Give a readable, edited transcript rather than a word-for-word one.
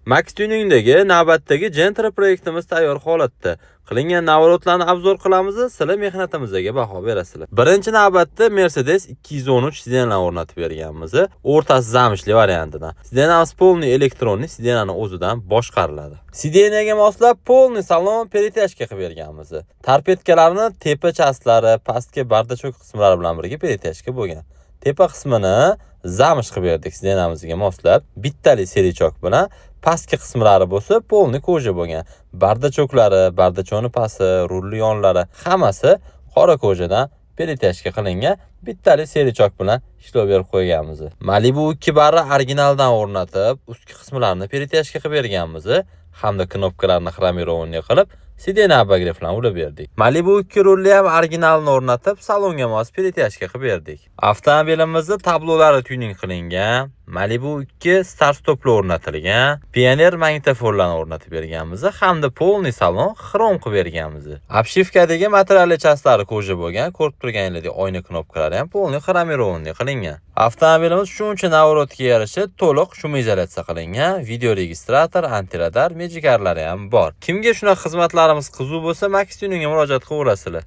Max Tuningdagi navbatdagi Gentra proyektimiz tayyor holatda. Qilingan navrotlarni obzor qilamiz, sizlar mehnatimizga baho berasizlar. Birinchi navbatda Mercedes 213 sidenani o'rnatib berganmiz. O'rtasi zamshli variantidan. Sidenamiz polni elektronli sidenani o'zidan boshqariladi. Sidenaga moslab polni salon peritashka qilib berganmiz. Tarpetkalarni tepa chastlari, pastki bardachok qismlari bilan birga peritashka bo'lgan. Tepa qismini zamsh qilib berdik sidenamizga moslab. Bittali serichok bilan pastki qismlari bo'lsa polni koja bo'lgan. Bardachoklari, bardachoni pasti, rulli yonlari hammasi qora kojadan peritashka qilingan bittali serichok bilan ishlov berib qo'yganmiz. Malibu 2 barra originaldan o'rnatib, ustki qismlarini peritashka qilib berganmiz hamda knopkalarni xromirованный qilib sidena abagrefidan ulab berdik. Malibu 2 rulli ham originalni o'rnatib, salonga mos peritashka qilib berdik. Avtomobilimizda tablolari tuning qilingan. Malibu 2 start stopli o'rnatilgan. Pioneer magnitofonlarni o'rnatib berganmiz hamda polni salon xrom qilib berganmiz. Obshivkadagi materialli chastlari koja bo'lgan, ko'rib turganingizdek oyna knopkalari ham polni xromirованный qilingan. Avtomobilimiz shuncha navrotga yarasha to'liq shumoizolyatsiya qilingan. Video registrator, antiradar, mejikarlari ham bor. Kimga shunaqa xizmatlarimiz qiziq bo'lsa, Max Tuningga murojaat qilaverasizlar.